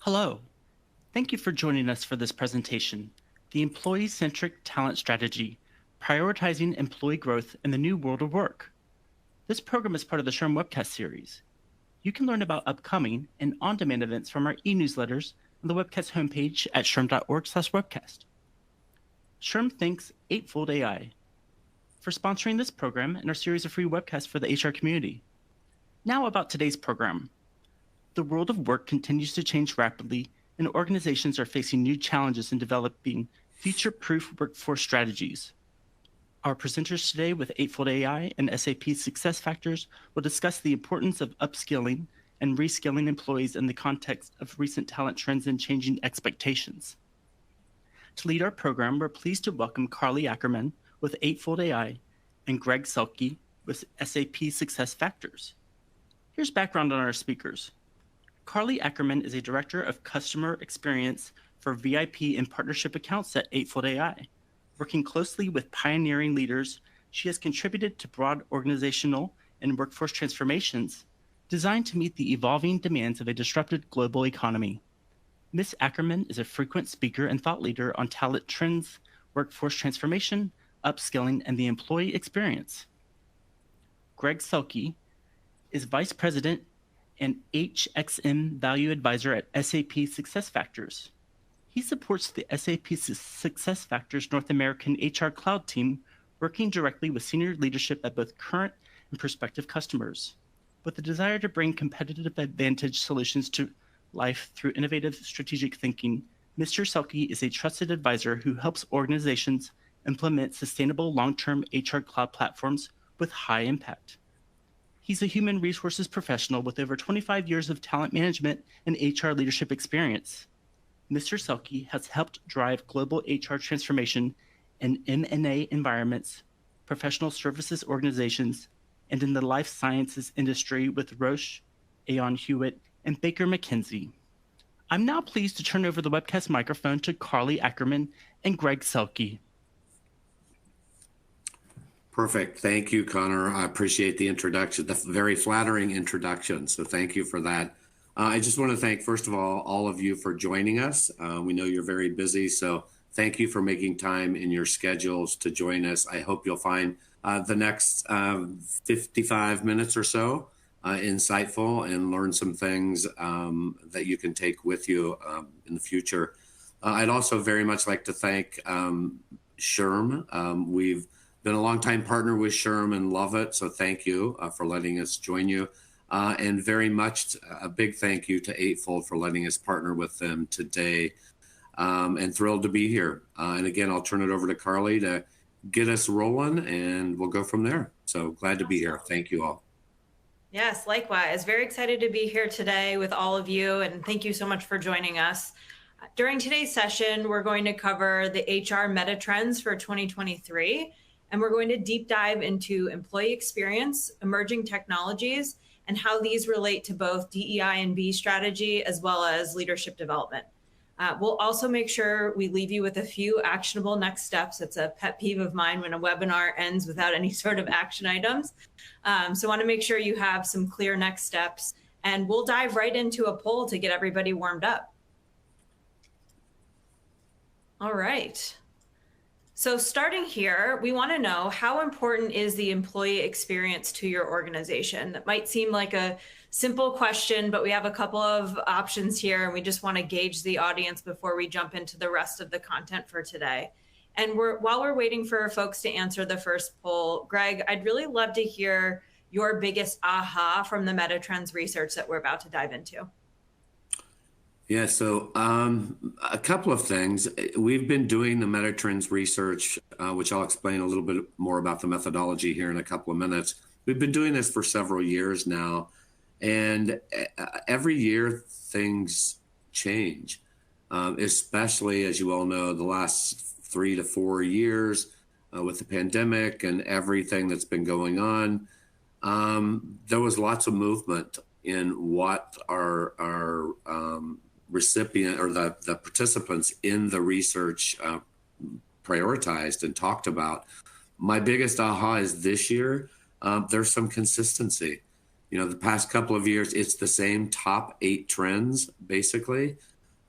Hello. Thank you for joining us for this presentation, The Employee-Centric Talent Strategy, Prioritizing Employee Growth in the New World of Work. This program is part of the SHRM webcast series. You can learn about upcoming and on-demand events from our e-newsletters on the webcast homepage at shrm.org/webcast. SHRM thanks Eightfold AI for sponsoring this program and our series of free webcasts for the HR community. Now about today's program. The world of work continues to change rapidly, and organizations are facing new challenges in developing future-proof workforce strategies. Our presenters today with Eightfold AI and SAP SuccessFactors will discuss the importance of upskilling and reskilling employees in the context of recent talent trends and changing expectations. To lead our program, we're pleased to welcome Carly Ackerman with Eightfold AI and Greg Selke with SAP SuccessFactors. Here's background on our speakers. Carly Ackerman is a Director of Customer Experience for VIP and Partnership Accounts at Eightfold AI. Working closely with pioneering leaders, she has contributed to broad organizational and workforce transformations designed to meet the evolving demands of a disrupted global economy. Ms. Ackerman is a frequent speaker and thought leader on talent trends, workforce transformation, upskilling, and the employee experience. Greg Selke is Vice President and HXM Value Advisor at SAP SuccessFactors. He supports the SAP SuccessFactors North American HR Cloud team, working directly with senior leadership at both current and prospective customers, with the desire to bring competitive advantage solutions to life through innovative strategic thinking. Mr. Selke is a trusted advisor who helps organizations implement sustainable long-term HR cloud platforms with high impact. He's a human resources professional with over 25 years of talent management and HR leadership experience. Mr. Selke has helped drive global HR transformation in M&A environments, professional services organizations, and in the life sciences industry with Roche, Aon Hewitt, and Baker McKenzie. I'm now pleased to turn over the webcast microphone to Carly Ackerman and Greg Selke. Perfect. Thank you, Connor. I appreciate the introduction, the very flattering introduction. So thank you for that. I just want to thank, first of all of you for joining us. We know you're very busy, so thank you for making time in your schedules to join us. I hope you'll find the next 55 minutes or so insightful and learn some things that you can take with you in the future. I'd also very much like to thank SHRM. We've been a longtime partner with SHRM and love it, so thank you for letting us join you. And very much a big thank you to Eightfold for letting us partner with them today. And thrilled to be here. And again, I'll turn it over to Carly to get us rolling and we'll go from there. So glad to be here. Thank you all. Yes, likewise. Very excited to be here today with all of you. And thank you so much for joining us. During today's session, we're going to cover the HR meta trends for 2023. And we're going to deep dive into employee experience, emerging technologies, and how these relate to both DEI and B strategy, as well as leadership development. We'll also make sure we leave you with a few actionable next steps. It's a pet peeve of mine when a webinar ends without any sort of action items. So I want to make sure you have some clear next steps. And we'll dive right into a poll to get everybody warmed up. All right. So starting here, we want to know, how important is the employee experience to your organization? That might seem like a simple question, but we have a couple of options here, and we just want to gauge the audience before we jump into the rest of the content for today. And while we're waiting for folks to answer the first poll, Greg, I'd really love to hear your biggest aha from the meta trends research that we're about to dive into. Yeah, so a couple of things. We've been doing the meta trends research, which I'll explain a little bit more about the methodology here in a couple of minutes. We've been doing this for several years now, and every year things change, especially, as you all know, the last 3 to 4 years with the pandemic and everything that's been going on. There was lots of movement in what our recipient or the participants in the research prioritized and talked about. My biggest aha is this year, there's some consistency. The past couple of years, it's the same top 8 trends, basically.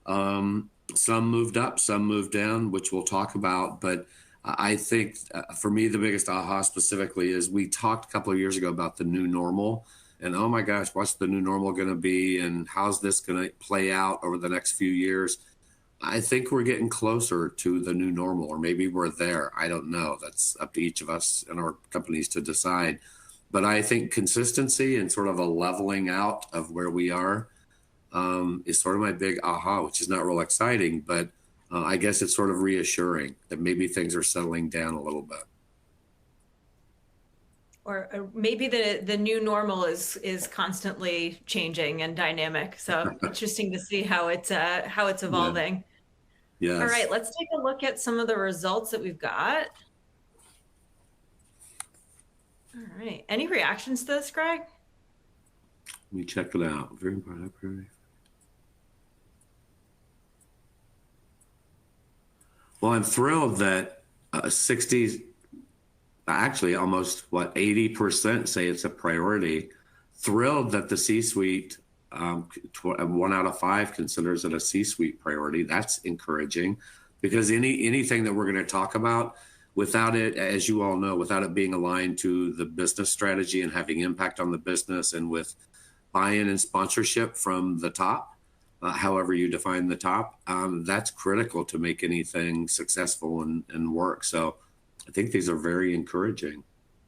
Some moved up, some moved down, which we'll talk about. But I think for me, the biggest aha specifically is we talked a couple of years ago about the new normal. And oh my gosh, what's the new normal going to be? And how's this going to play out over the next few years? I think we're getting closer to the new normal, or maybe we're there. I don't know. That's up to each of us and our companies to decide. But I think consistency and sort of a leveling out of where we are is sort of my big aha, which is not real exciting, but I guess it's sort of reassuring that maybe things are settling down a little bit. Or maybe the new normal is constantly changing and dynamic. So interesting to see how it's evolving. Yes. All right, let's take a look at some of the results that we've got. All right, any reactions to this, Greg? Let me check it out. Very important. Well, I'm thrilled that 60, actually almost 80% say it's a priority. Thrilled that the C-suite, 1 out of 5 considers it a C-suite priority. That's encouraging, because anything that we're going to talk about, without it, as you all know, without it being aligned to the business strategy and having impact on the business, and with buy-in and sponsorship from the top, however you define the top, that's critical to make anything successful and work. So I think these are very encouraging.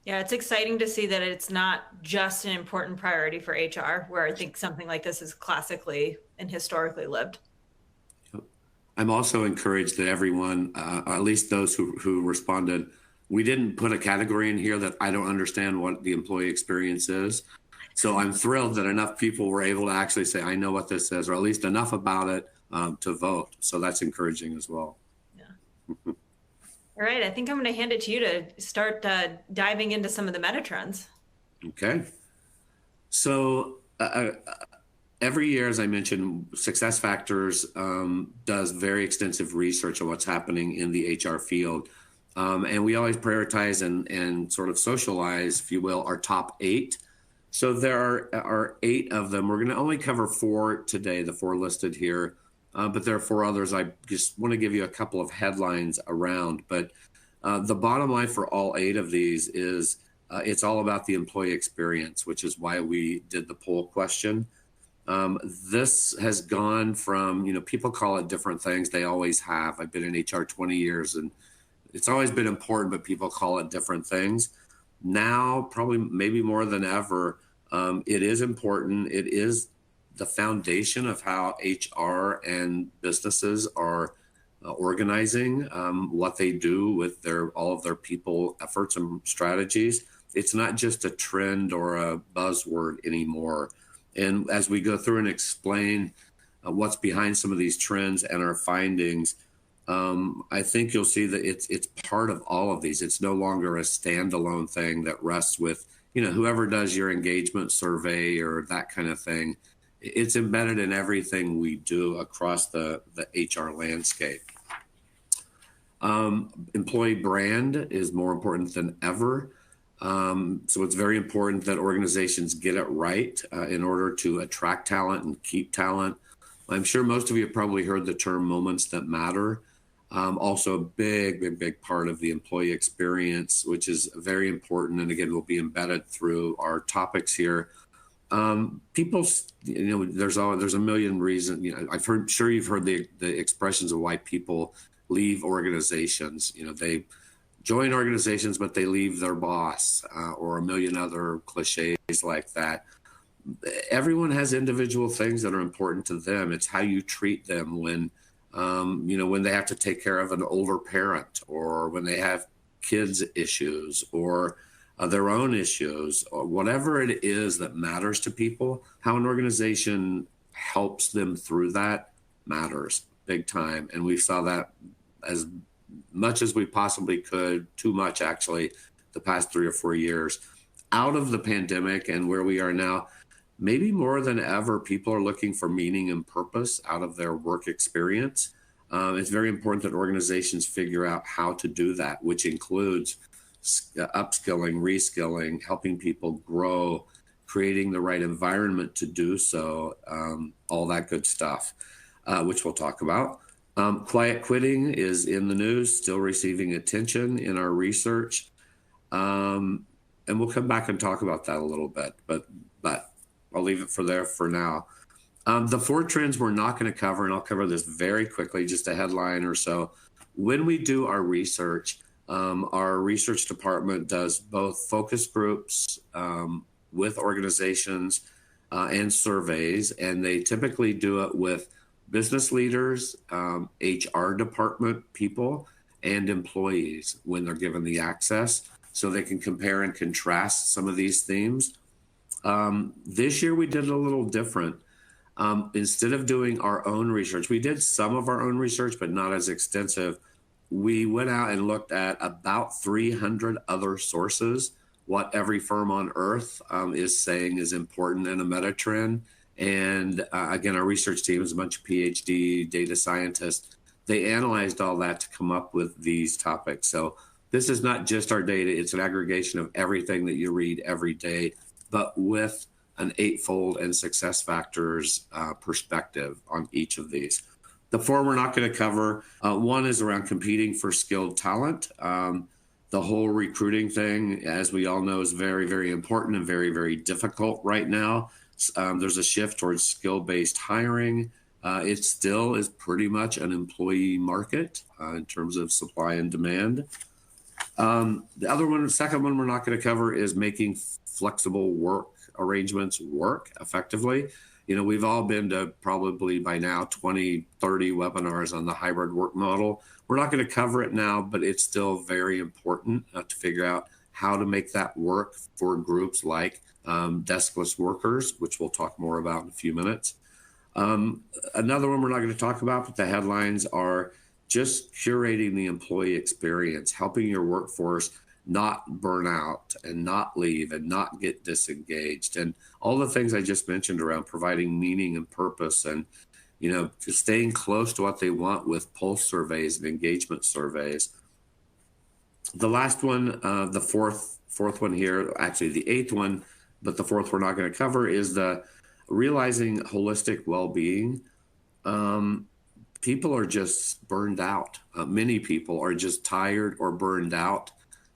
Yeah, it's exciting to see that it's not just an important priority for HR, where I think something like this is classically and historically lived. I'm also encouraged that everyone, at least those who responded, we didn't put a category in here that I don't understand what the employee experience is. So I'm thrilled that enough people were able to actually say, I know what this is, or at least enough about it to vote. So that's encouraging as well. Yeah. All right, I think I'm going to hand it to you to start diving into some of the meta trends. Okay. So every year, as I mentioned, SuccessFactors does very extensive research on what's happening in the HR field. And we always prioritize and sort of socialize, if you will, our top 8. So there are 8 of them. We're going to only cover 4 today, the 4 listed here. But there are 4 others. I just want to give you a couple of headlines around. But the bottom line for all 8 of these is it's all about the employee experience, which is why we did the poll question. This has gone from, people call it different things. They always have. I've been in HR 20 years, and it's always been important, but people call it different things. Now, probably maybe more than ever, it is important. It is the foundation of how HR and businesses are organizing what they do with all of their people efforts and strategies. It's not just a trend or a buzzword anymore. And as we go through and explain what's behind some of these trends and our findings, I think you'll see that it's part of all of these. It's no longer a standalone thing that rests with, whoever does your engagement survey or that kind of thing. It's embedded in everything we do across the HR landscape. Employee brand is more important than ever. So it's very important that organizations get it right in order to attract talent and keep talent. I'm sure most of you have probably heard the term moments that matter. Also a big part of the employee experience, which is very important. And again, will be embedded through our topics here. People, there's a million reasons. Sure you've heard the expressions of why people leave organizations. They join organizations, but they leave their boss, or a million other cliches like that. Everyone has individual things that are important to them. It's how you treat them when they have to take care of an older parent, or when they have kids issues, or their own issues, or whatever it is that matters to people. How an organization helps them through that matters big time. And we saw that as much as we possibly could, too much actually, the past 3 or 4 years. Out of the pandemic and where we are now, maybe more than ever, people are looking for meaning and purpose out of their work experience. It's very important that organizations figure out how to do that, which includes upskilling, reskilling, helping people grow, creating the right environment to do so, all that good stuff, which we'll talk about. Quiet quitting is in the news, still receiving attention in our research. And we'll come back and talk about that a little bit, but I'll leave it for now. The 4 trends we're not going to cover, and I'll cover this very quickly, just a headline or so. When we do our research department does both focus groups with organizations and surveys, and they typically do it with business leaders, HR department people, and employees when they're given the access, so they can compare and contrast some of these themes. This year we did it a little different. Instead of doing our own research, we did some of our own research, but not as extensive. We went out and looked at about 300 other sources, what every firm on earth is saying is important in a meta trend. And again, our research team is a bunch of PhD data scientists. They analyzed all that to come up with these topics. So this is not just our data, it's an aggregation of everything that you read every day, but with an Eightfold and SuccessFactors perspective on each of these. The 4 we're not going to cover, one is around competing for skilled talent. The whole recruiting thing, as we all know, is very, very important and very, very difficult right now. There's a shift towards skill-based hiring. It still is pretty much an employee market in terms of supply and demand. The second one we're not going to cover is making flexible work arrangements work effectively. You know, we've all been to probably by now 20, 30 webinars on the hybrid work model. We're not going to cover it now, but it's still very important to figure out how to make that work for groups like deskless workers, which we'll talk more about in a few minutes. Another one we're not going to talk about, but the headlines are just curating the employee experience, helping your workforce not burn out and not leave and not get disengaged, and all the things I just mentioned around providing meaning and purpose, and you know, just staying close to what they want with pulse surveys and engagement surveys. The last one, the fourth one here, actually the 8th one, but the 4th we're not going to cover, is the realizing holistic well-being. People are just burned out. Many people are just tired or burned out.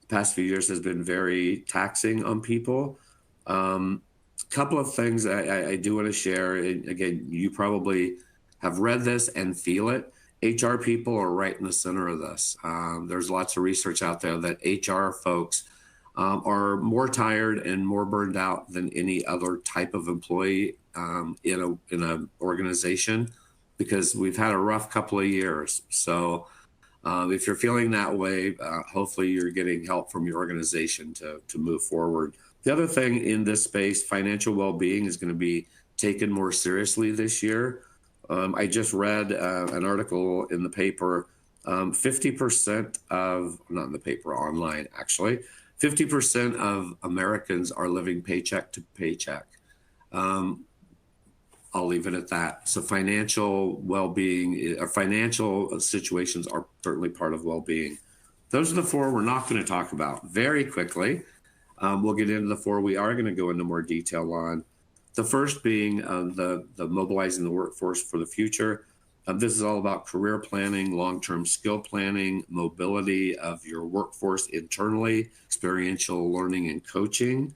Past few years has been very taxing on people. Couple of things I do want to share. Again, you probably have read this and feel it. HR people are right in the center of this. There's lots of research out there that HR folks are more tired and more burned out than any other type of employee in an organization, because we've had a rough couple of years. So if you're feeling that way, hopefully you're getting help from your organization to move forward. The other thing in this space, financial well-being is going to be taken more seriously this year. I just read an article in the paper, 50% of, not in the paper, online actually, 50% of Americans are living paycheck to paycheck. I'll leave it at that. So financial well-being, or financial situations are certainly part of well-being. Those are the 4 we're not going to talk about. Very quickly, we'll get into the 4 we are going to go into more detail on. The first being the mobilizing the workforce for the future. This is all about career planning, long-term skill planning, mobility of your workforce internally, experiential learning and coaching.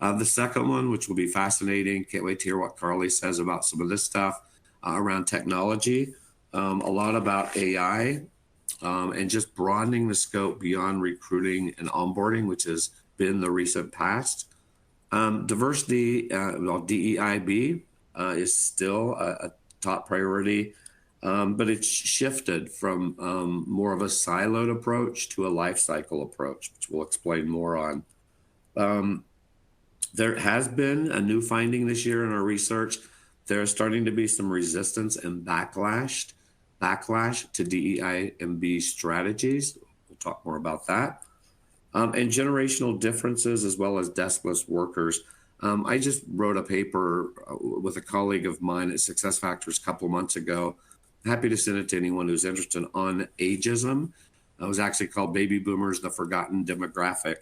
The second one, which will be fascinating, can't wait to hear what Carly says about some of this stuff around technology, a lot about AI, and just broadening the scope beyond recruiting and onboarding, which has been the recent past. Diversity, DEIB is still a top priority, but it's shifted from more of a siloed approach to a life cycle approach, which we'll explain more on. There has been a new finding this year in our research. There's starting to be some resistance and backlash to DEIB strategies. We'll talk more about that. And generational differences, as well as deskless workers. I just wrote a paper with a colleague of mine at SuccessFactors a couple of months ago. Happy to send it to anyone who's interested, on ageism. It was actually called Baby Boomers, the Forgotten Demographic.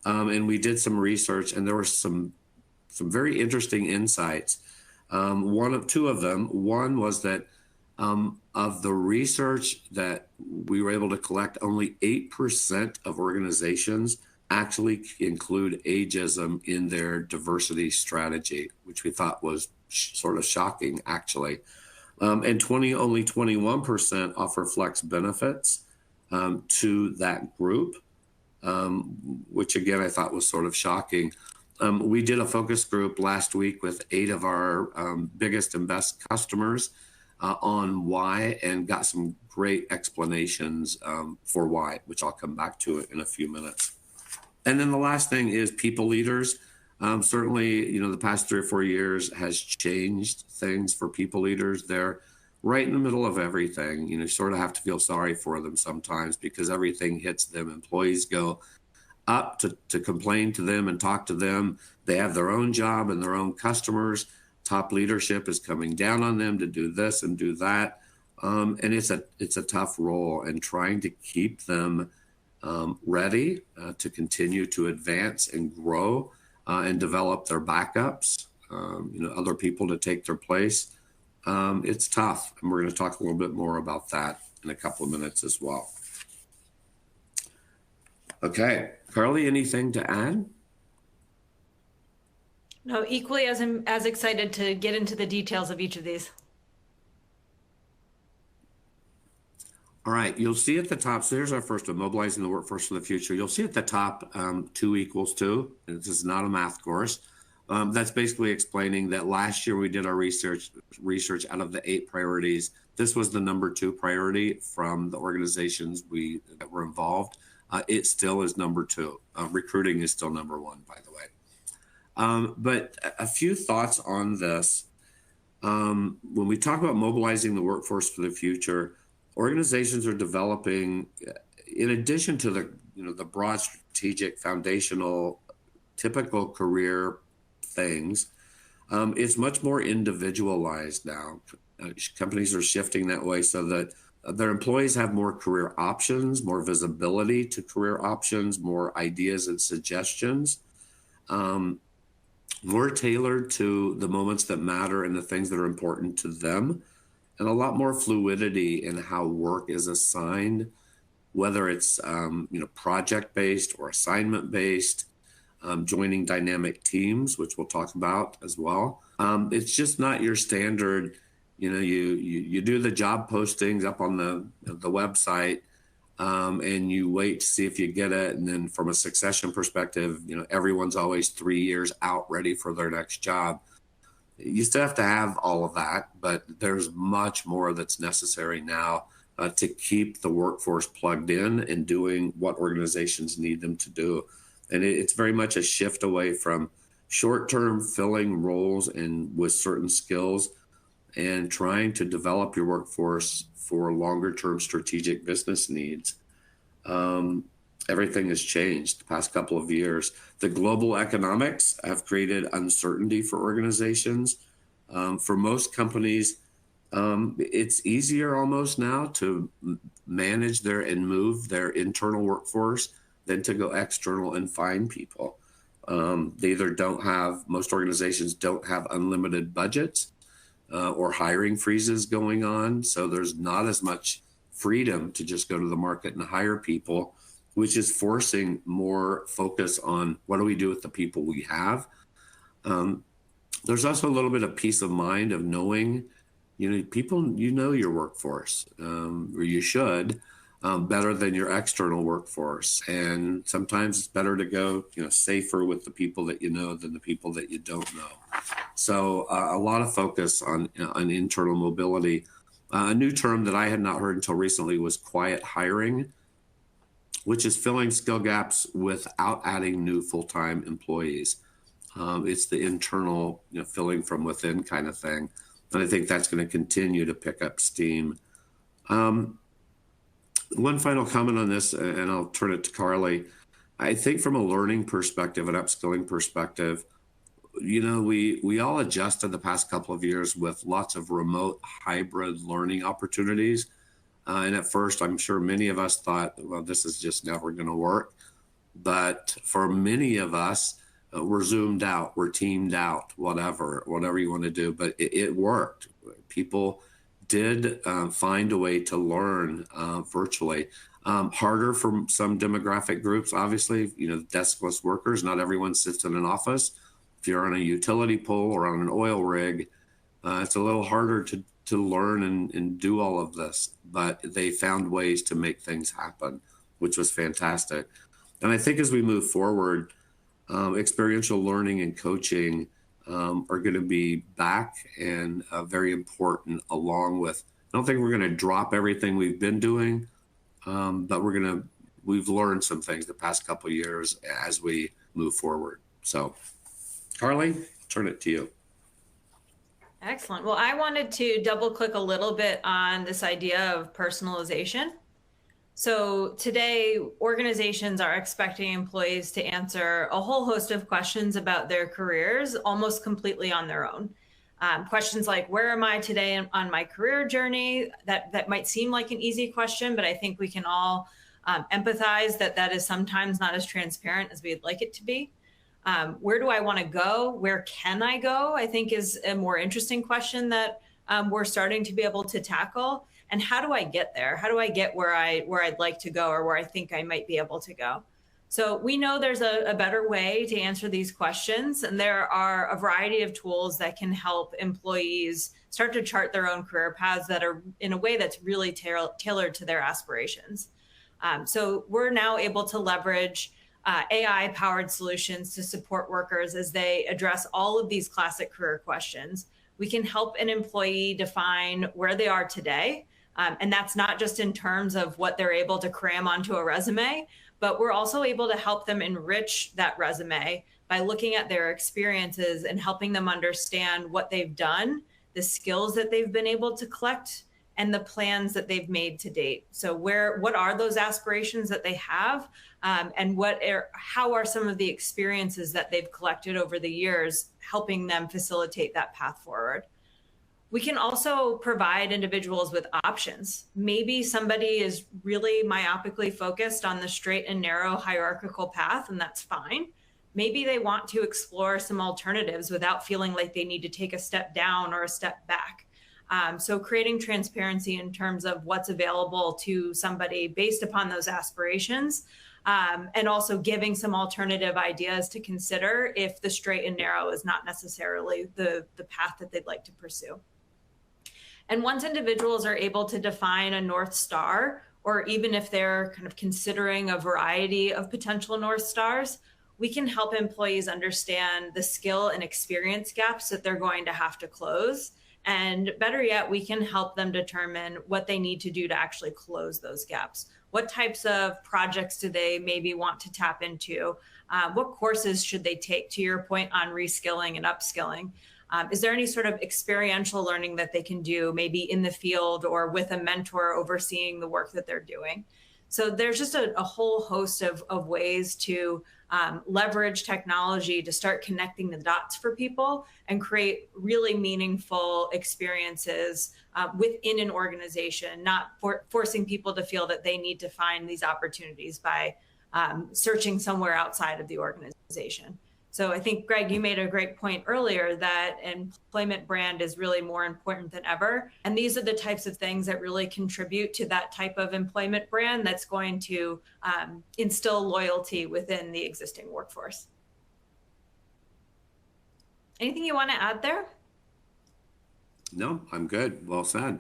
And we did some research, and there were some some very interesting insights. Two of them. One was that of the research that we were able to collect, only 8% of organizations actually include ageism in their diversity strategy, which we thought was sort of shocking, actually. And only 21% offer flex benefits to that group, which again, I thought was sort of shocking. We did a focus group last week with 8 of our biggest and best customers on why, and got some great explanations for why, which I'll come back to in a few minutes. And then the last thing is people leaders. Certainly, the past 3 or 4 years has changed things for people leaders. They're right in the middle of everything. You sort of have to feel sorry for them sometimes because everything hits them. Employees go up to complain to them and talk to them. They have their own job and their own customers. Top leadership is coming down on them to do this and do that. And it's a tough role, and trying to keep them ready to continue to advance and grow and develop their backups, other people to take their place. It's tough. And we're going to talk a little bit more about that in a couple of minutes as well. Okay, Carly, anything to add? No, equally as excited to get into the details of each of these. All right, you'll see at the top, so here's our first one, Mobilizing the Workforce for the Future. You'll see at the top 2 equals 2. This is not a math course. That's basically explaining that last year we did our research out of the 8 priorities. This was the number 2 priority from the organizations that were involved. It still is number 2. Recruiting is still number 1, by the way. But a few thoughts on this. When we talk about mobilizing the workforce for the future, organizations are developing, in addition to the broad strategic foundational typical career things, it's much more individualized now. Companies are shifting that way so that their employees have more career options, more visibility to career options, more ideas and suggestions, more tailored to the moments that matter and the things that are important to them, and a lot more fluidity in how work is assigned, whether it's project-based or assignment-based, joining dynamic teams, which we'll talk about as well. It's just not your standard, you do the job postings up on the website, and you wait to see if you get it. And then from a succession perspective, everyone's always 3 years out ready for their next job. You still have to have all of that, but there's much more that's necessary now to keep the workforce plugged in and doing what organizations need them to do. And it's very much a shift away from short-term filling roles and with certain skills and trying to develop your workforce for longer-term strategic business needs. Everything has changed the past couple of years. The global economics have created uncertainty for organizations. For most companies, it's easier almost now to manage and move their internal workforce than to go external and find people. Most organizations don't have unlimited budgets or hiring freezes going on. So there's not as much freedom to just go to the market and hire people, which is forcing more focus on what do we do with the people we have. There's also a little bit of peace of mind of knowing, people, your workforce, or you should, better than your external workforce. And sometimes it's better to go, safer with the people that you know than the people that you don't know. So a lot of focus on internal mobility. A new term that I had not heard until recently was quiet hiring, which is filling skill gaps without adding new full-time employees. It's the internal, filling from within kind of thing. And I think that's going to continue to pick up steam. One final comment on this, and I'll turn it to Carly. I think from a learning perspective, an upskilling perspective, we all adjusted the past couple of years with lots of remote hybrid learning opportunities. And at first, I'm sure many of us thought, well, this is just never going to work. But for many of us, we're zoomed out, we're teamed out, whatever you want to do. But it worked. People did find a way to learn virtually. Harder for some demographic groups, obviously, deskless workers. Not everyone sits in an office. If you're on a utility pole or on an oil rig, it's a little harder to learn and do all of this. But they found ways to make things happen, which was fantastic. And I think as we move forward, experiential learning and coaching are going to be back and very important, along with, I don't think we're going to drop everything we've been doing, but we've learned some things the past couple of years as we move forward. So, Carly, I'll turn it to you. Excellent. Well, I wanted to double click a little bit on this idea of personalization. So today, organizations are expecting employees to answer a whole host of questions about their careers almost completely on their own. Questions like, where am I today on my career journey? That might seem like an easy question, but I think we can all empathize that is sometimes not as transparent as we'd like it to be. Where do I want to go? Where can I go? I think is a more interesting question that we're starting to be able to tackle. And how do I get there? How do I get where I'd like to go, or where I think I might be able to go? So we know there's a better way to answer these questions, and there are a variety of tools that can help employees start to chart their own career paths that are in a way that's really tailored to their aspirations. So we're now able to leverage AI-powered solutions to support workers as they address all of these classic career questions. We can help an employee define where they are today. And that's not just in terms of what they're able to cram onto a resume, but we're also able to help them enrich that resume by looking at their experiences and helping them understand what they've done, the skills that they've been able to collect, and the plans that they've made to date. So what are those aspirations that they have, and how are some of the experiences that they've collected over the years helping them facilitate that path forward? We can also provide individuals with options. Maybe somebody is really myopically focused on the straight and narrow hierarchical path, and that's fine. Maybe they want to explore some alternatives without feeling like they need to take a step down or a step back. So creating transparency in terms of what's available to somebody based upon those aspirations, and also giving some alternative ideas to consider if the straight and narrow is not necessarily the path that they'd like to pursue. And once individuals are able to define a North Star, or even if they're kind of considering a variety of potential North Stars, we can help employees understand the skill and experience gaps that they're going to have to close. And better yet, we can help them determine what they need to do to actually close those gaps. What types of projects do they maybe want to tap into? What courses should they take, to your point on reskilling and upskilling? Is there any sort of experiential learning that they can do, maybe in the field or with a mentor overseeing the work that they're doing? So there's just a whole host of ways to leverage technology to start connecting the dots for people and create really meaningful experiences within an organization, not forcing people to feel that they need to find these opportunities by searching somewhere outside of the organization. So I think, Greg, you made a great point earlier that employment brand is really more important than ever. And these are the types of things that really contribute to that type of employment brand that's going to instill loyalty within the existing workforce. Anything you want to add there? No, I'm good. Well said.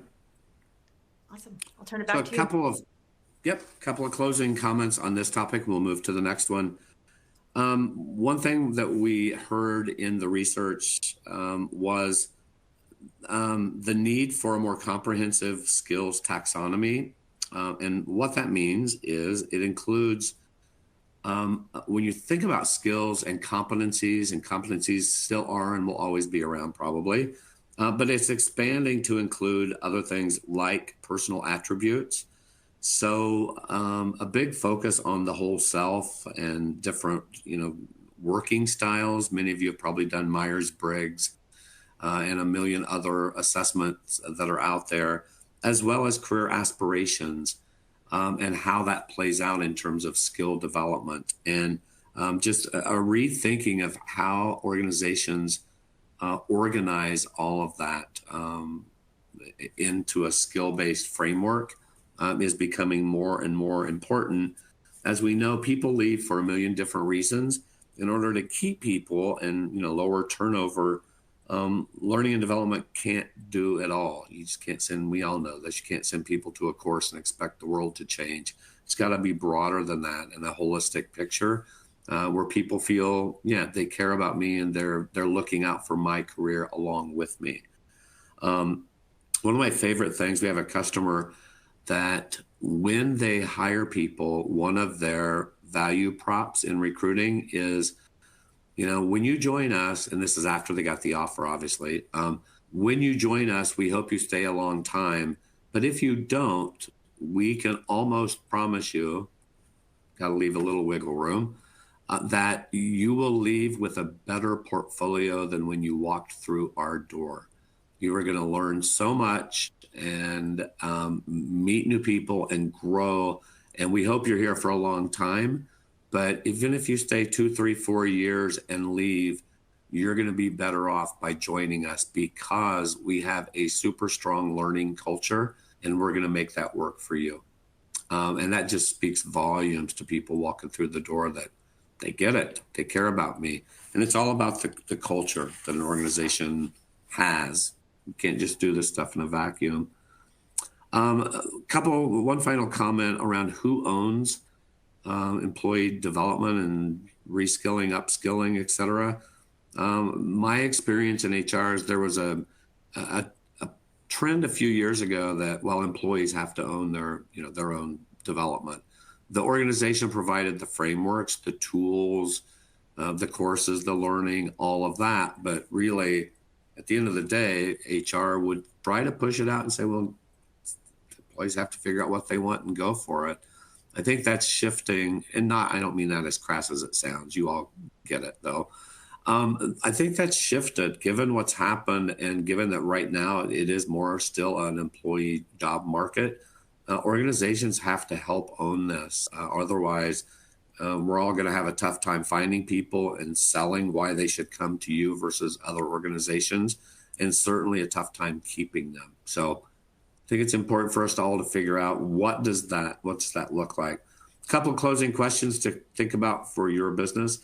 Awesome. I'll turn it back to you. Couple of closing comments on this topic. We'll move to the next one. One thing that we heard in the research was the need for a more comprehensive skills taxonomy. And what that means is it includes, when you think about skills and competencies still are and will always be around probably, but it's expanding to include other things like personal attributes. So a big focus on the whole self and different, working styles. Many of you have probably done Myers-Briggs and a million other assessments that are out there, as well as career aspirations and how that plays out in terms of skill development. And just a rethinking of how organizations organize all of that into a skill-based framework is becoming more and more important. As we know, people leave for a million different reasons. In order to keep people and lower turnover, learning and development can't do it all. You just can't send, we all know this, you can't send people to a course and expect the world to change. It's got to be broader than that and a holistic picture where people feel, they care about me and they're looking out for my career along with me. One of my favorite things, we have a customer that when they hire people, one of their value props in recruiting is, when you join us, and this is after they got the offer, obviously, when you join us, we hope you stay a long time. But if you don't, we can almost promise you, got to leave a little wiggle room, that you will leave with a better portfolio than when you walked through our door. You are going to learn so much and meet new people and grow. And we hope you're here for a long time. But even if you stay 2, 3, 4 years and leave, you're going to be better off by joining us because we have a super strong learning culture and we're going to make that work for you. And that just speaks volumes to people walking through the door that they get it. They care about me. And it's all about the culture that an organization has. You can't just do this stuff in a vacuum. One final comment around who owns employee development and reskilling, upskilling, et cetera. My experience in HR is there was a trend a few years ago that while employees have to own their own development, the organization provided the frameworks, the tools, the courses, the learning, all of that. But really, at the end of the day, HR would try to push it out and say, well, employees have to figure out what they want and go for it. I think that's shifting, and I don't mean that as crass as it sounds. You all get it, though. I think that's shifted given what's happened and given that right now it is more still an employee job market. Organizations have to help own this. Otherwise, we're all going to have a tough time finding people and selling why they should come to you versus other organizations, and certainly a tough time keeping them. So I think it's important for us all to figure out what does that look like. A couple of closing questions to think about for your business.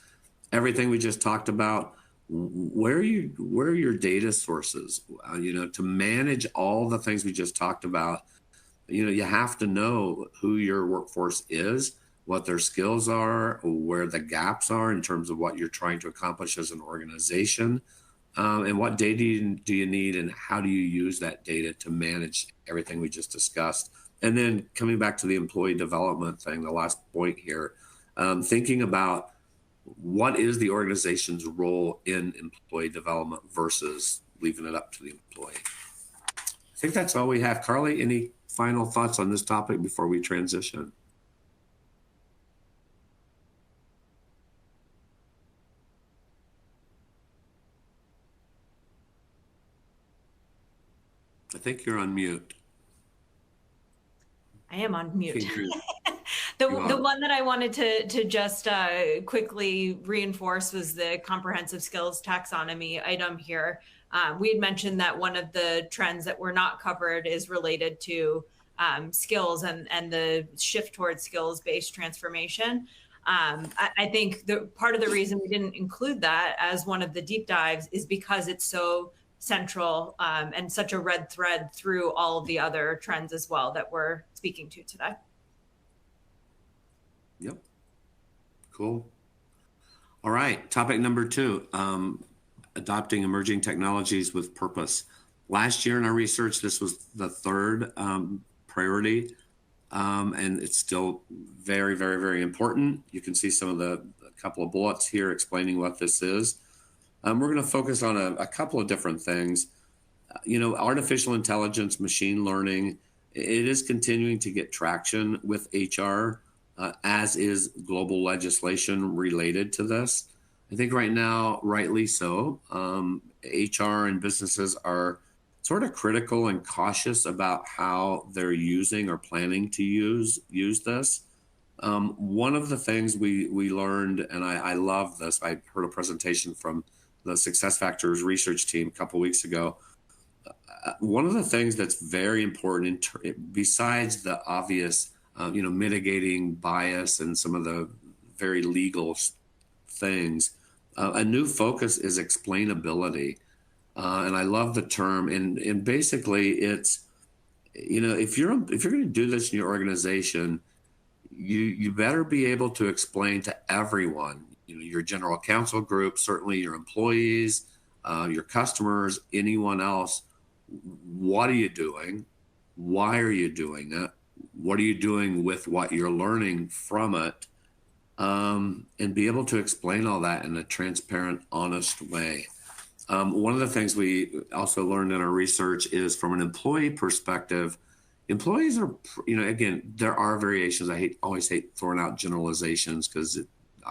Everything we just talked about, where are your data sources? To manage all the things we just talked about, you have to know who your workforce is, what their skills are, where the gaps are in terms of what you're trying to accomplish as an organization, and what data do you need and how do you use that data to manage everything we just discussed. And then coming back to the employee development thing, the last point here, thinking about what is the organization's role in employee development versus leaving it up to the employee. I think that's all we have. Carly, any final thoughts on this topic before we transition? I think you're on mute. I am on mute. The one that I wanted to just quickly reinforce was the comprehensive skills taxonomy item here. We had mentioned that one of the trends that were not covered is related to skills and the shift towards skills-based transformation. I think part of the reason we didn't include that as one of the deep dives is because it's so central and such a red thread through all of the other trends as well that we're speaking to today. Yep. Cool. All right. Topic number 2, adopting emerging technologies with purpose. Last year in our research, this was the third priority, and it's still very, very, very important. You can see some of a couple of bullets here explaining what this is. We're going to focus on a couple of different things. Artificial intelligence, machine learning, it is continuing to get traction with HR, as is global legislation related to this. I think right now, rightly so, HR and businesses are sort of critical and cautious about how they're using or planning to use this. One of the things we learned, and I love this, I heard a presentation from the SuccessFactors research team a couple weeks ago. One of the things that's very important, besides the obvious, mitigating bias and some of the very legal things, a new focus is explainability. And I love the term. And basically, it's, if you're going to do this in your organization, you better be able to explain to everyone, your general counsel group, certainly your employees, your customers, anyone else. What are you doing? Why are you doing it? What are you doing with what you're learning from it? And be able to explain all that in a transparent, honest way. One of the things we also learned in our research is, from an employee perspective, employees are, again, there are variations. I always hate throwing out generalizations, because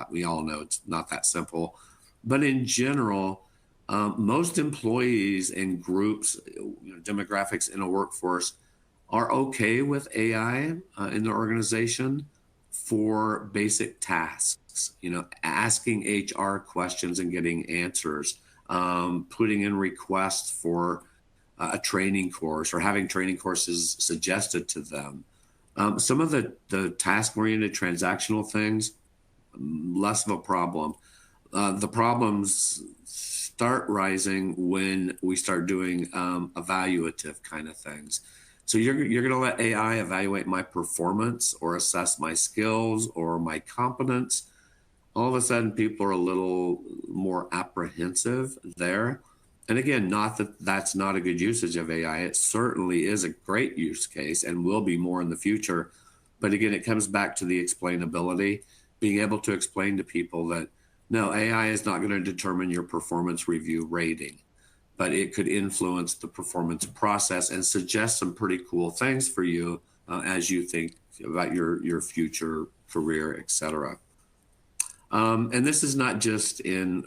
we all know it's not that simple. But in general, most employees and groups, demographics in a workforce, are okay with AI in their organization for basic tasks, asking HR questions and getting answers, putting in requests for a training course, or having training courses suggested to them. Some of the task-oriented transactional things, less of a problem. The problems start rising when we start doing evaluative kind of things. So you're going to let AI evaluate my performance or assess my skills or my competence. All of a sudden, people are a little more apprehensive there. And again, not that that's not a good usage of AI. It certainly is a great use case and will be more in the future. But again, it comes back to the explainability, being able to explain to people that, no, AI is not going to determine your performance review rating, but it could influence the performance process and suggest some pretty cool things for you as you think about your future career, et cetera. And this is not just in,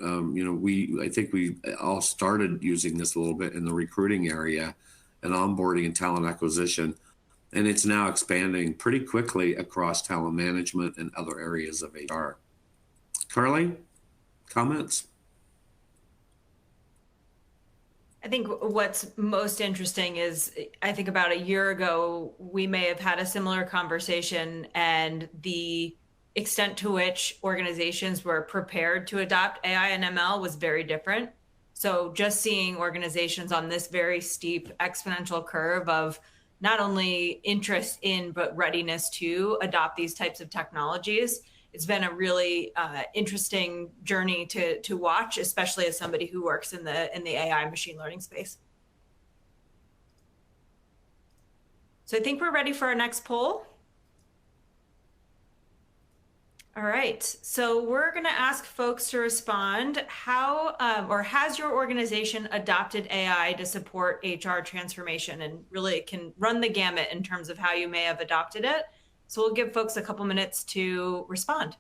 I think we all started using this a little bit in the recruiting area and onboarding and talent acquisition. And it's now expanding pretty quickly across talent management and other areas of HR. Carly, comments? I think what's most interesting is, I think about a year ago, we may have had a similar conversation, and the extent to which organizations were prepared to adopt AI and ML was very different. So just seeing organizations on this very steep exponential curve of not only interest in, but readiness to adopt these types of technologies, it's been a really interesting journey to watch, especially as somebody who works in the AI machine learning space. So I think we're ready for our next poll. All right, so we're going to ask folks to respond. How or has your organization adopted AI to support HR transformation? And really, it can run the gamut in terms of how you may have adopted it. So we'll give folks a couple minutes to respond.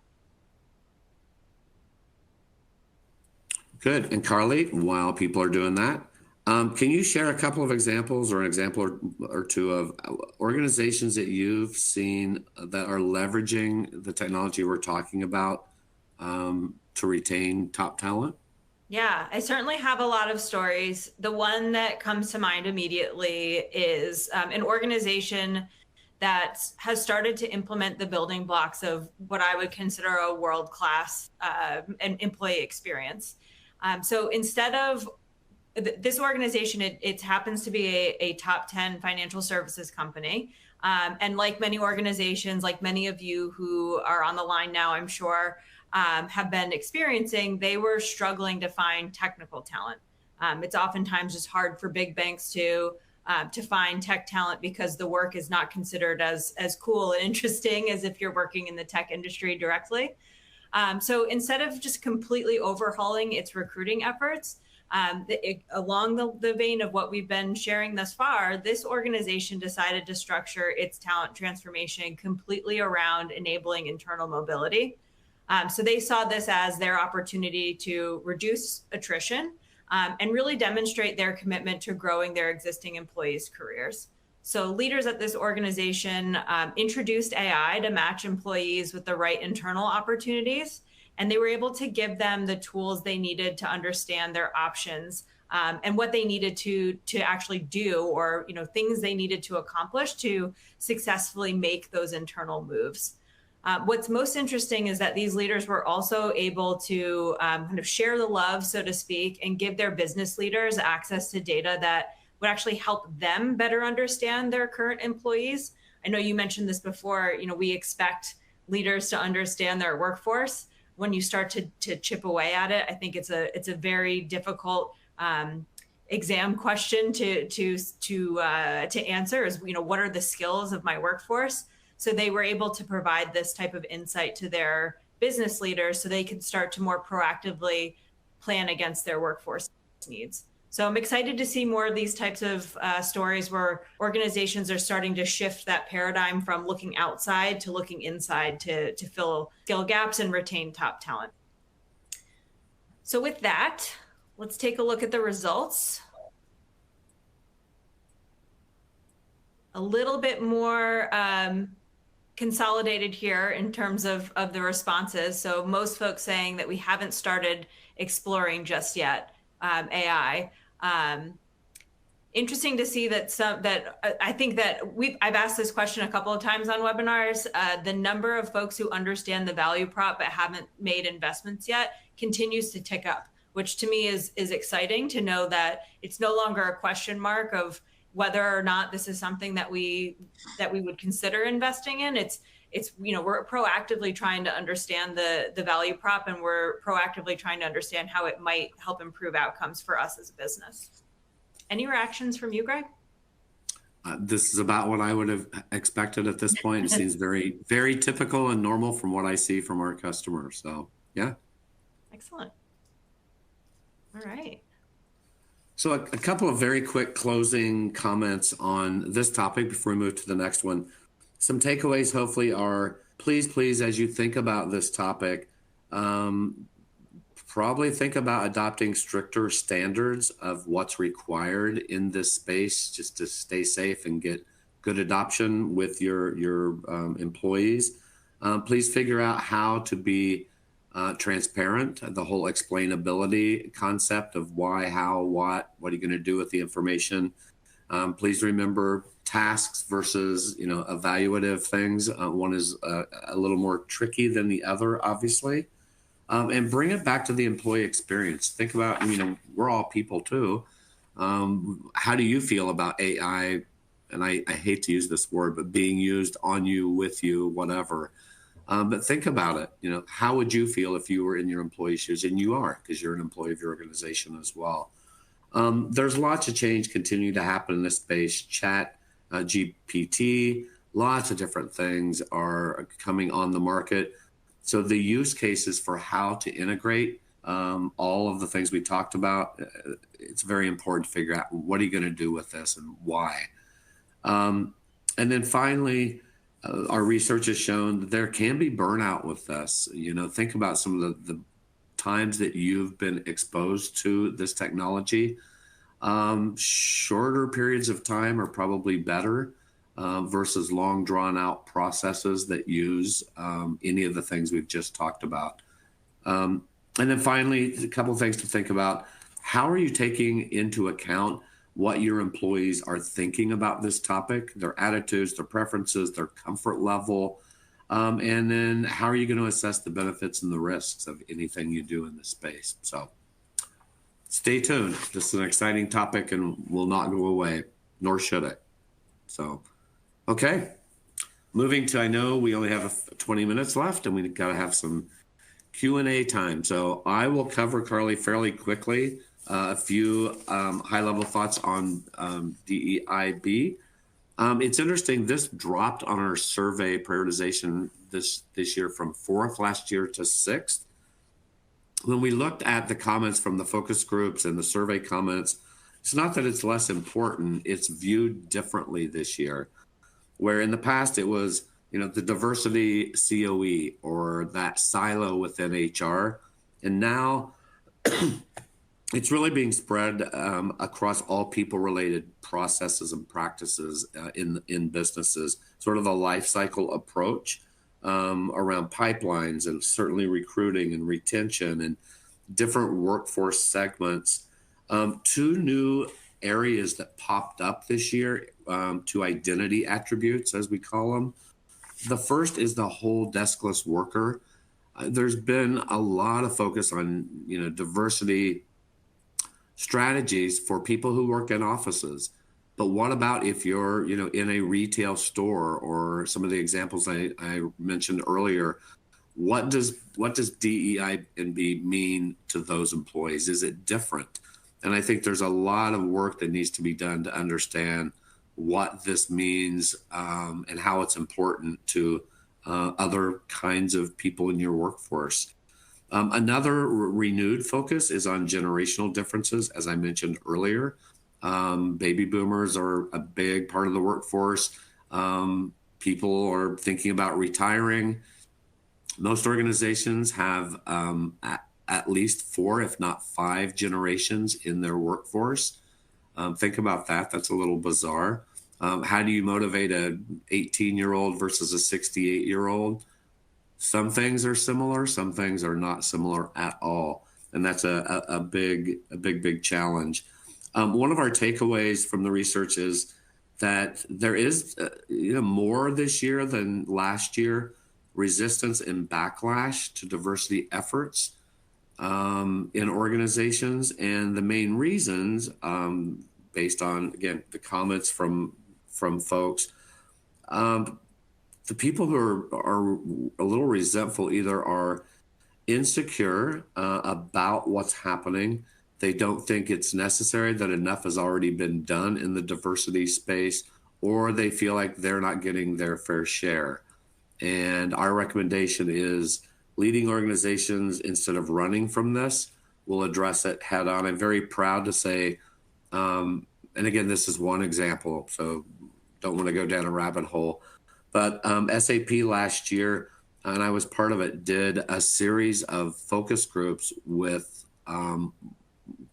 Good. And Carly, while people are doing that, can you share a couple of examples, or an example or two of organizations that you've seen that are leveraging the technology we're talking about to retain top talent? Yeah, I certainly have a lot of stories. The one that comes to mind immediately is an organization that has started to implement the building blocks of what I would consider a world-class an employee experience. So instead of this organization, it happens to be a top 10 financial services company. And like many organizations, like many of you who are on the line now, I'm sure, have been experiencing, they were struggling to find technical talent. It's oftentimes just hard for big banks to find tech talent, because the work is not considered as cool and interesting as if you're working in the tech industry directly. So instead of just completely overhauling its recruiting efforts, along the vein of what we've been sharing thus far, this organization decided to structure its talent transformation completely around enabling internal mobility. So they saw this as their opportunity to reduce attrition and really demonstrate their commitment to growing their existing employees' careers. So leaders at this organization introduced AI to match employees with the right internal opportunities, and they were able to give them the tools they needed to understand their options and what they needed to actually do, or things they needed to accomplish to successfully make those internal moves. What's most interesting is that these leaders were also able to kind of share the love, so to speak, and give their business leaders access to data that would actually help them better understand their current employees. I know you mentioned this before, we expect leaders to understand their workforce. When you start to chip away at it, I think it's a very difficult exam question to answer is, what are the skills of my workforce? So they were able to provide this type of insight to their business leaders so they could start to more proactively plan against their workforce needs. So I'm excited to see more of these types of stories where organizations are starting to shift that paradigm from looking outside to looking inside to fill skill gaps and retain top talent. So with that, let's take a look at the results. A little bit more consolidated here in terms of the responses. So most folks saying that we haven't started exploring just yet AI. Interesting to see that I think that I've asked this question a couple of times on webinars. The number of folks who understand the value prop but haven't made investments yet continues to tick up, which to me is exciting to know that it's no longer a question mark of whether or not this is something that we would consider investing in. It's we're proactively trying to understand the value prop, and we're proactively trying to understand how it might help improve outcomes for us as a business. Any reactions from you, Greg? This is about what I would have expected at this point. It seems very, very typical and normal from what I see from our customers. So, yeah. Excellent. All right. So a couple of very quick closing comments on this topic before we move to the next one. Some takeaways hopefully are, please, as you think about this topic, probably think about adopting stricter standards of what's required in this space just to stay safe and get good adoption with your employees. Please figure out how to be transparent, the whole explainability concept of why, how, what are you going to do with the information. Please remember tasks versus, evaluative things. One is a little more tricky than the other, obviously. And bring it back to the employee experience. Think about, we're all people too. How do you feel about AI? And I hate to use this word, but being used on you, with you, whatever. But think about it. How would you feel if you were in your employee's shoes? And you are, because you're an employee of your organization as well. There's lots of change continuing to happen in this space. Chat, GPT, lots of different things are coming on the market. So the use cases for how to integrate all of the things we talked about, it's very important to figure out what are you going to do with this and why. And then finally, our research has shown that there can be burnout with this. Think about some of the times that you've been exposed to this technology. Shorter periods of time are probably better versus long drawn out processes that use any of the things we've just talked about. And then finally, a couple of things to think about. How are you taking into account what your employees are thinking about this topic, their attitudes, their preferences, their comfort level? And then how are you going to assess the benefits and the risks of anything you do in this space? So stay tuned. This is an exciting topic and will not go away, nor should it. So, okay. Moving to, I know we only have 20 minutes left and we've got to have some Q&A time. So I will cover, Carly, fairly quickly a few high-level thoughts on DEIB. It's interesting, this dropped on our survey prioritization this year from 4th last year to 6th. When we looked at the comments from the focus groups and the survey comments, it's not that it's less important, it's viewed differently this year. Where in the past it was, the diversity COE or that silo within HR. And now It's really being spread across all people-related processes and practices in businesses, sort of a life cycle approach around pipelines and certainly recruiting and retention and different workforce segments. Two new areas that popped up this year, two identity attributes, as we call them. The first is the whole deskless worker. There's been a lot of focus on, diversity strategies for people who work in offices. But what about if you're, in a retail store, or some of the examples I mentioned earlier? What does DEI and B mean to those employees? Is it different? And I think there's a lot of work that needs to be done to understand what this means and how it's important to other kinds of people in your workforce. Another renewed focus is on generational differences, as I mentioned earlier. Baby boomers are a big part of the workforce. People are thinking about retiring. Most organizations have at least 4, if not 5 generations in their workforce. Think about that. That's a little bizarre. How do you motivate an 18-year-old versus a 68-year-old? Some things are similar, some things are not similar at all. And that's a big challenge. One of our takeaways from the research is that there is more this year than last year, resistance and backlash to diversity efforts in organizations. And the main reasons, based on, again, the comments from folks, the people who are a little resentful either are insecure about what's happening. They don't think it's necessary, that enough has already been done in the diversity space, or they feel like they're not getting their fair share. And our recommendation is leading organizations, instead of running from this, will address it head on. I'm very proud to say, and again, this is one example, so don't want to go down a rabbit hole, but SAP last year, and I was part of it, did a series of focus groups with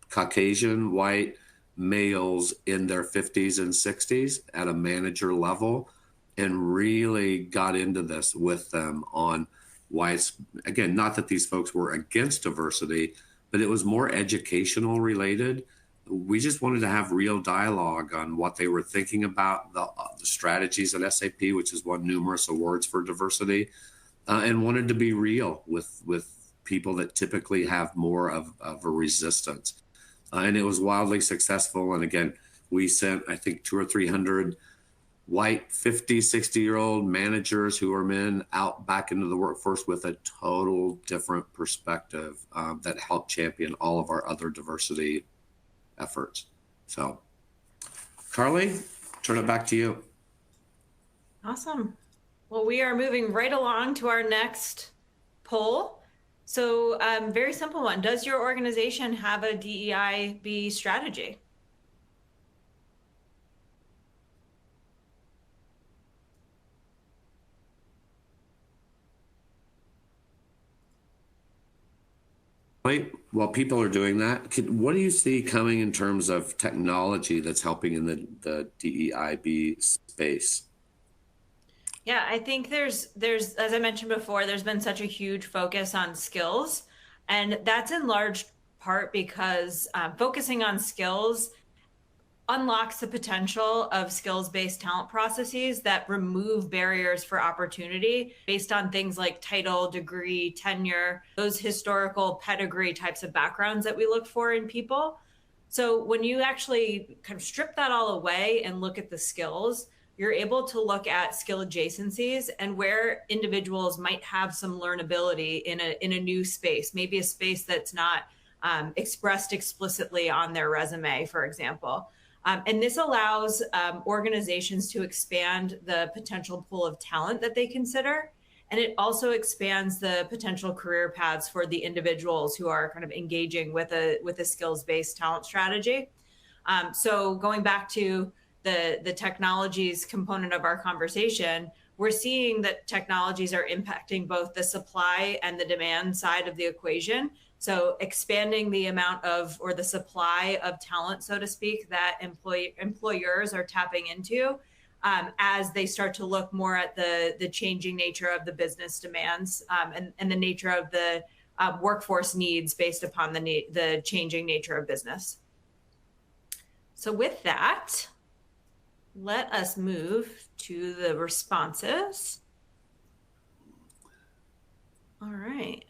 Caucasian white males in their 50s and 60s at a manager level, and really got into this with them on why it's, again, not that these folks were against diversity, but it was more educational related. We just wanted to have real dialogue on what they were thinking about, the strategies at SAP, which has won numerous awards for diversity, and wanted to be real with people that typically have more of a resistance. And it was wildly successful. And again, we sent, I think, 200 or 300 white 50, 60-year-old managers who are men out back into the workforce with a total different perspective that helped champion all of our other diversity efforts. So, Carly, turn it back to you. Awesome. Well, we are moving right along to our next poll. So, very simple one. Does your organization have a DEI-B strategy? While people are doing that, what do you see coming in terms of technology that's helping in the DEI-B space? Yeah, I think there's, as I mentioned before, there's been such a huge focus on skills, and that's in large part because focusing on skills unlocks the potential of skills-based talent processes that remove barriers for opportunity based on things like title, degree, tenure, those historical pedigree types of backgrounds that we look for in people. So when you actually kind of strip that all away and look at the skills, you're able to look at skill adjacencies and where individuals might have some learnability in a new space, maybe a space that's not expressed explicitly on their resume, for example. And this allows organizations to expand the potential pool of talent that they consider. And it also expands the potential career paths for the individuals who are kind of engaging with a skills-based talent strategy. So going back to the technologies component of our conversation, we're seeing that technologies are impacting both the supply and the demand side of the equation So expanding the amount of, or the supply of talent, so to speak, that employers are tapping into as they start to look more at the changing nature of the business demands and the nature of the workforce needs based upon the changing nature of business. So with that, let us move to the responses. All right.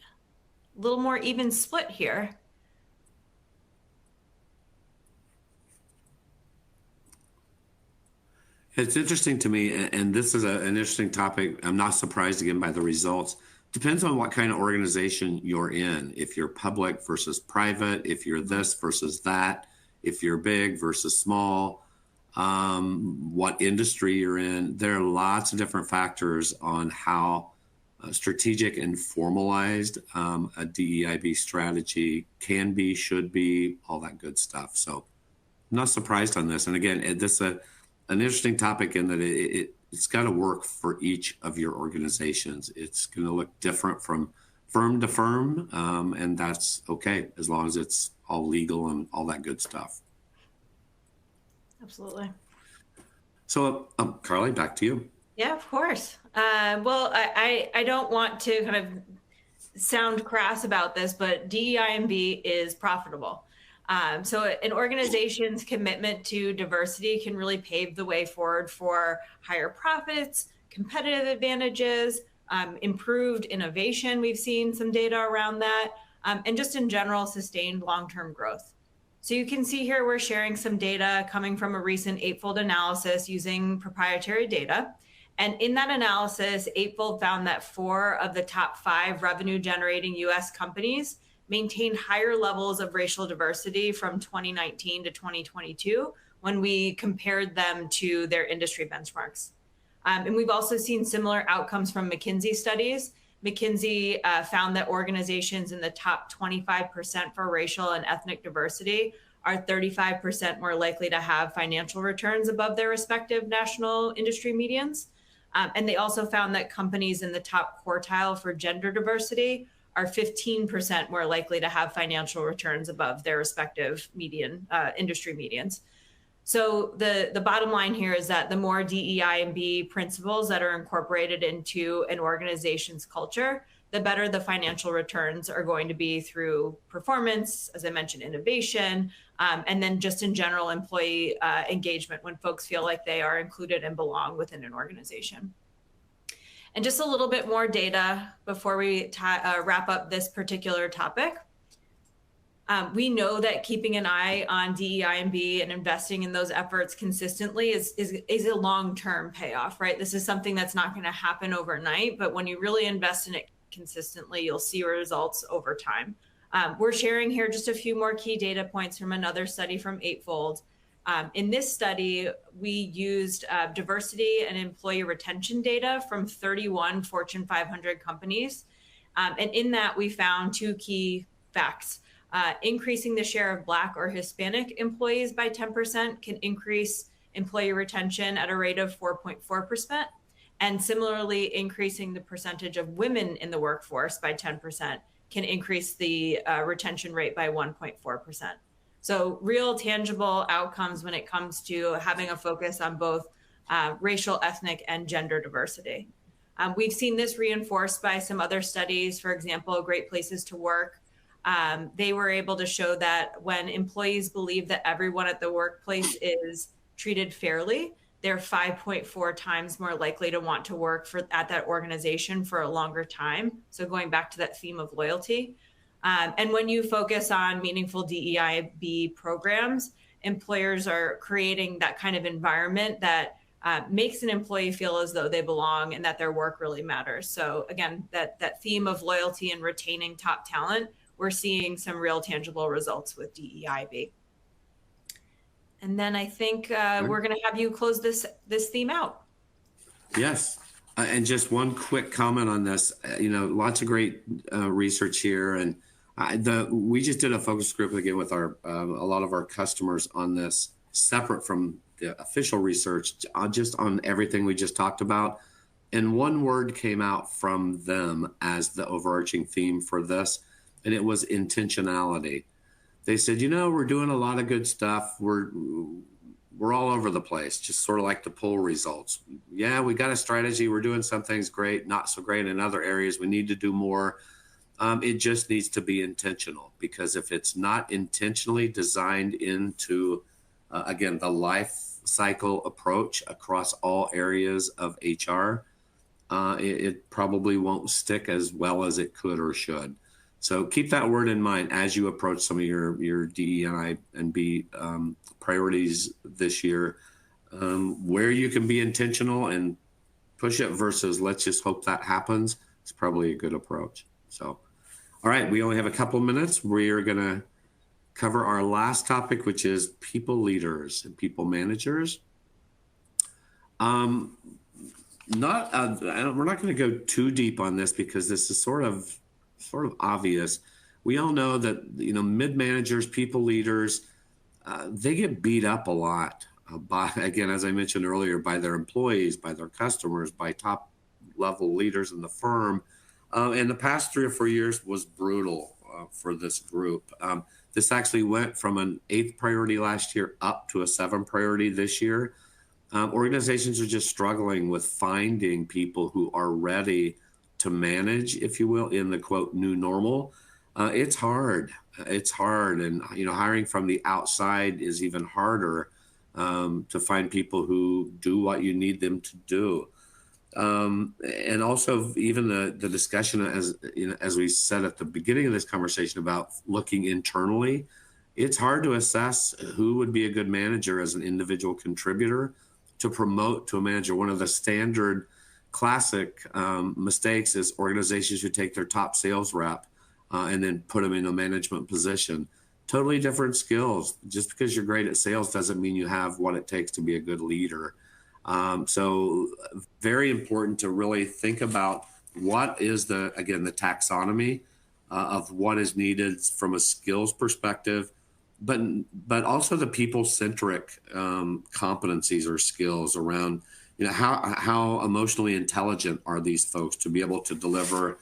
A little more even split here. It's interesting to me, and this is an interesting topic. I'm not surprised again by the results. Depends on what kind of organization you're in. If you're public versus private, if you're this versus that, if you're big versus small, what industry you're in. There are lots of different factors on how strategic and formalized a DEIB strategy can be, should be, all that good stuff. So I'm not surprised on this. And again, this is an interesting topic in that it's got to work for each of your organizations. It's going to look different from firm to firm, and that's okay as long as it's all legal and all that good stuff. Absolutely. So, Carly, back to you. Yeah, of course. Well, I don't want to kind of sound crass about this, but DEIB is profitable. So an organization's commitment to diversity can really pave the way forward for higher profits, competitive advantages, improved innovation. We've seen some data around that, and just in general, sustained long-term growth. So you can see here we're sharing some data coming from a recent Eightfold analysis using proprietary data. And in that analysis, Eightfold found that 4 of the top 5 revenue-generating U.S. companies maintained higher levels of racial diversity from 2019 to 2022 when we compared them to their industry benchmarks. And we've also seen similar outcomes from McKinsey studies. McKinsey found that organizations in the top 25% for racial and ethnic diversity are 35% more likely to have financial returns above their respective national industry medians. And they also found that companies in the top quartile for gender diversity are 15% more likely to have financial returns above their respective median industry medians. So the bottom line here is that the more DEI&B principles that are incorporated into an organization's culture, the better the financial returns are going to be through performance, as I mentioned, innovation, and then just in general employee engagement when folks feel like they are included and belong within an organization. And just a little bit more data before we wrap up this particular topic. We know that keeping an eye on DEI&B and investing in those efforts consistently is a long-term payoff, right? This is something that's not going to happen overnight, but when you really invest in it consistently, you'll see results over time. We're sharing here just a few more key data points from another study from Eightfold. In this study, we used diversity and employee retention data from 31 Fortune 500 companies. And in that, we found 2 key facts. Increasing the share of Black or Hispanic employees by 10% can increase employee retention at a rate of 4.4%. And similarly, increasing the percentage of women in the workforce by 10% can increase the retention rate by 1.4%. So real tangible outcomes when it comes to having a focus on both racial, ethnic, and gender diversity. We've seen this reinforced by some other studies, for example, Great Places to Work. They were able to show that when employees believe that everyone at the workplace is treated fairly, they're 5.4 times more likely to want to work at that organization for a longer time. So going back to that theme of loyalty. And when you focus on meaningful DEIB programs, employers are creating that kind of environment that makes an employee feel as though they belong and that their work really matters. So again, that theme of loyalty and retaining top talent, we're seeing some real tangible results with DEIB. And then I think we're going to have you close this theme out. Yes. And just one quick comment on this. Lots of great research here. And we just did a focus group again with a lot of our customers on this, separate from the official research, just on everything we just talked about. And one word came out from them as the overarching theme for this, and it was intentionality. They said, we're doing a lot of good stuff. We're all over the place, just sort of like the poll results. Yeah, we got a strategy. We're doing some things great, not so great in other areas. We need to do more. It just needs to be intentional, because if it's not intentionally designed into, again, the life cycle approach across all areas of HR, it probably won't stick as well as it could or should. So keep that word in mind as you approach some of your DE&I and B priorities this year, where you can be intentional and push it versus let's just hope that happens. It's probably a good approach. So, all right, we only have a couple minutes. We are going to cover our last topic, which is people leaders and people managers. We're not going to go too deep on this because this is sort of obvious. We all know that mid managers, people leaders, they get beat up a lot by, again, as I mentioned earlier, by their employees, by their customers, by top level leaders in the firm. And the past 3 or 4 years was brutal for this group. This actually went from an 8th priority last year up to a 7th priority this year. Organizations are just struggling with finding people who are ready to manage, if you will, in the quote new normal. It's hard. And hiring from the outside is even harder to find people who do what you need them to do. And also even the discussion, as we said at the beginning of this conversation about looking internally, it's hard to assess who would be a good manager as an individual contributor to promote to a manager. One of the standard classic mistakes is organizations who take their top sales rep and then put them in a management position. Totally different skills. Just because you're great at sales doesn't mean you have what it takes to be a good leader. So very important to really think about what is the taxonomy of what is needed from a skills perspective, but also the people-centric competencies or skills around, how emotionally intelligent are these folks to be able to deliver,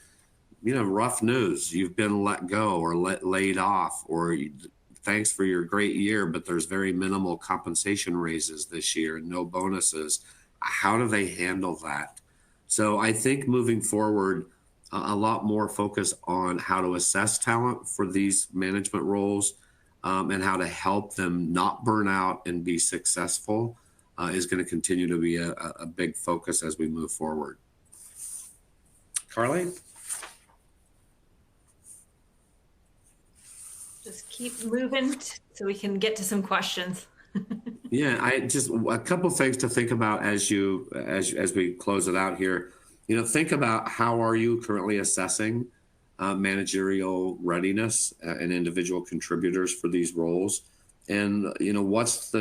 rough news. You've been let go or laid off, or thanks for your great year, but there's very minimal compensation raises this year and no bonuses. How do they handle that? So I think moving forward, a lot more focus on how to assess talent for these management roles and how to help them not burn out and be successful is going to continue to be a big focus as we move forward. Carly? Just keep moving so we can get to some questions. Yeah, I just a couple things to think about as we close it out here. Think about how are you currently assessing managerial readiness and individual contributors for these roles, and what's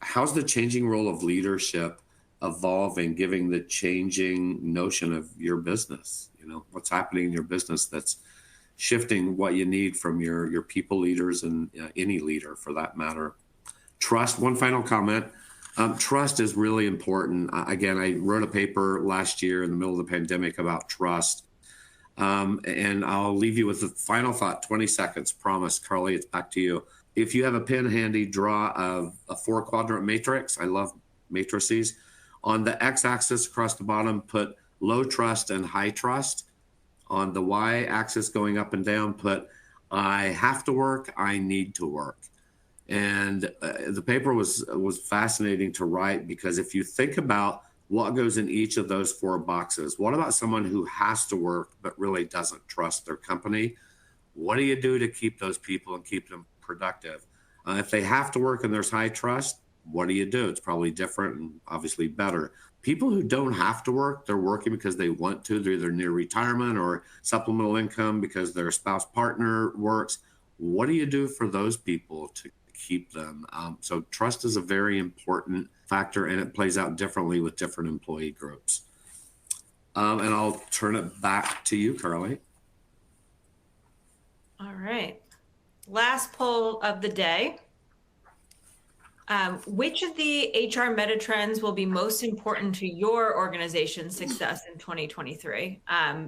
how's the changing role of leadership evolving, given the changing notion of your business? What's happening in your business that's shifting what you need from your people leaders and any leader for that matter. Trust, one final comment. Trust is really important. Again, I wrote a paper last year in the middle of the pandemic about trust. And I'll leave you with the final thought, 20 seconds, promise. Carly, it's back to you. If you have a pen handy, draw a 4-quadrant matrix. I love matrices. On the x-axis across the bottom, put low trust and high trust. On the y-axis going up and down, put I have to work, I need to work. And the paper was fascinating to write, because if you think about what goes in each of those 4 boxes, what about someone who has to work but really doesn't trust their company? What do you do to keep those people and keep them productive? If they have to work and there's high trust, what do you do? It's probably different and obviously better. People who don't have to work, they're working because they want to. They're either near retirement or supplemental income because their spouse partner works. What do you do for those people to keep them? So trust is a very important factor, and it plays out differently with different employee groups. And I'll turn it back to you, Carly. All right. Last poll of the day. Which of the HR meta trends will be most important to your organization's success in 2023?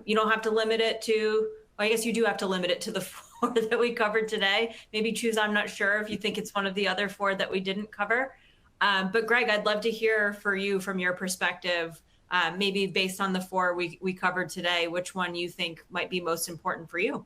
You don't have to limit it to I guess you do have to limit it to the 4 that we covered today. Maybe choose I'm not sure if you think it's one of the other 4 that we didn't cover. But Greg, I'd love to hear from your perspective, maybe based on the 4 we covered today, which one you think might be most important for you.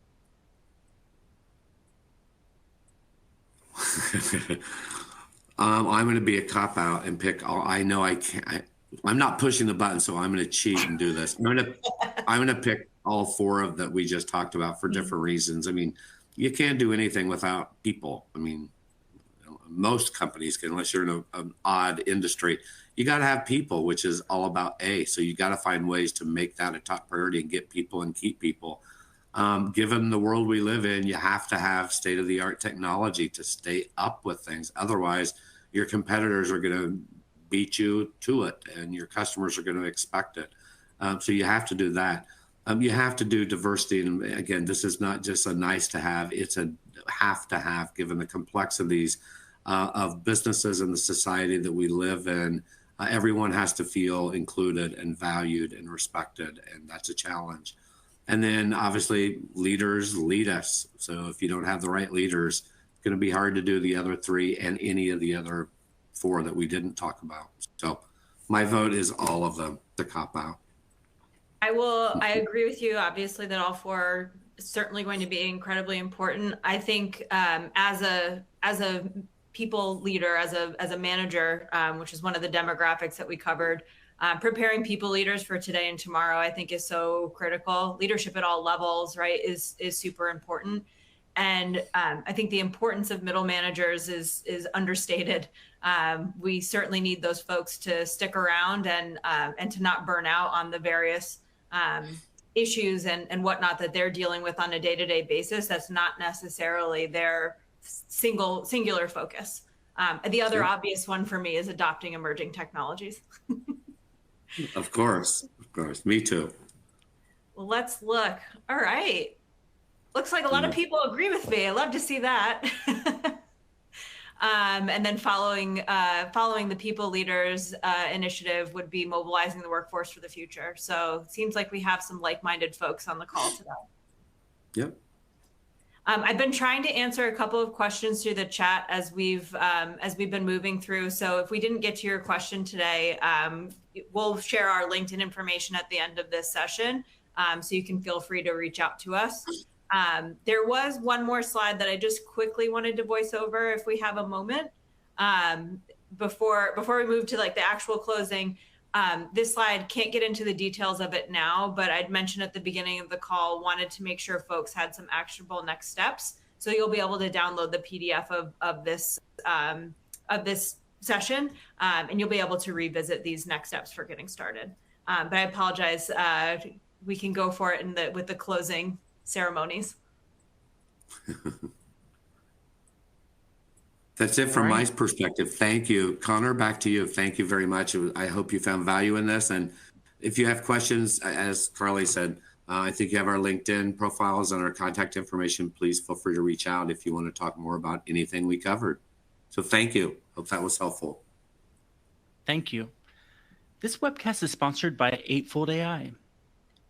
I'm going to be a cop-out and pick all. I know I can't. I'm not pushing the button, so I'm going to cheat and do this. I'm going to pick all 4 of that we just talked about for different reasons. I mean, you can't do anything without people. I mean, most companies can, unless you're in an odd industry. You got to have people, which is all about A. So you got to find ways to make that a top priority and get people and keep people. Given the world we live in, you have to have state-of-the-art technology to stay up with things. Otherwise, your competitors are going to beat you to it, and your customers are going to expect it. So you have to do that. You have to do diversity. And again, this is not just a nice to have, it's a have to have, given the complexities of businesses and the society that we live in. Everyone has to feel included and valued and respected, and that's a challenge. And then obviously leaders lead us. So if you don't have the right leaders, it's going to be hard to do the other 3 and any of the other 4 that we didn't talk about. So my vote is all of them to cop out. I agree with you, obviously, that all 4 are certainly going to be incredibly important. I think as a people leader, as a manager, which is one of the demographics that we covered, preparing people leaders for today and tomorrow, I think, is so critical. Leadership at all levels, right, is super important. And I think the importance of middle managers is understated. We certainly need those folks to stick around and to not burn out on the various issues and whatnot that they're dealing with on a day-to-day basis. That's not necessarily their singular focus. The other obvious one for me is adopting emerging technologies. Of course. Me too. Well, let's look. All right. Looks like a lot of people agree with me. I love to see that. And then following the people leaders initiative would be mobilizing the workforce for the future. So it seems like we have some like-minded folks on the call today. Yep. I've been trying to answer a couple of questions through the chat as we've been moving through. So if we didn't get to your question today, we'll share our LinkedIn information at the end of this session, so you can feel free to reach out to us. There was one more slide that I just quickly wanted to voice over if we have a moment, before we move to like the actual closing. This slide, can't get into the details of it now, but I'd mentioned at the beginning of the call, wanted to make sure folks had some actionable next steps. So you'll be able to download the PDF of this session, and you'll be able to revisit these next steps for getting started. But I apologize. We can go for it with the closing ceremonies. That's it from my perspective. Thank you. Connor, back to you. Thank you very much. I hope you found value in this. And if you have questions, as Carly said, I think you have our LinkedIn profiles and our contact information. Please feel free to reach out if you want to talk more about anything we covered. So thank you. Hope that was helpful. Thank you. This webcast is sponsored by Eightfold AI.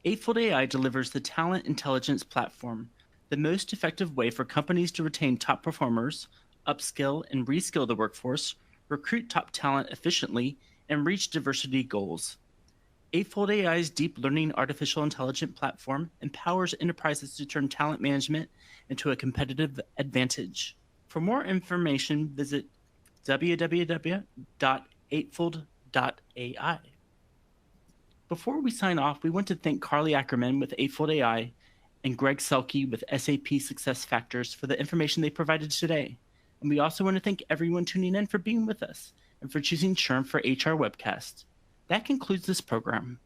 Eightfold AI delivers the talent intelligence platform, the most effective way for companies to retain top performers, upskill and reskill the workforce, recruit top talent efficiently, and reach diversity goals. Eightfold AI's deep learning artificial intelligence platform empowers enterprises to turn talent management into a competitive advantage. For more information, visit www.eightfold.ai. Before we sign off, we want to thank Carly Ackerman with Eightfold AI and Greg Selke with SAP SuccessFactors for the information they provided today. And we also want to thank everyone tuning in for being with us and for choosing SHRM for HR Webcast. That concludes this program.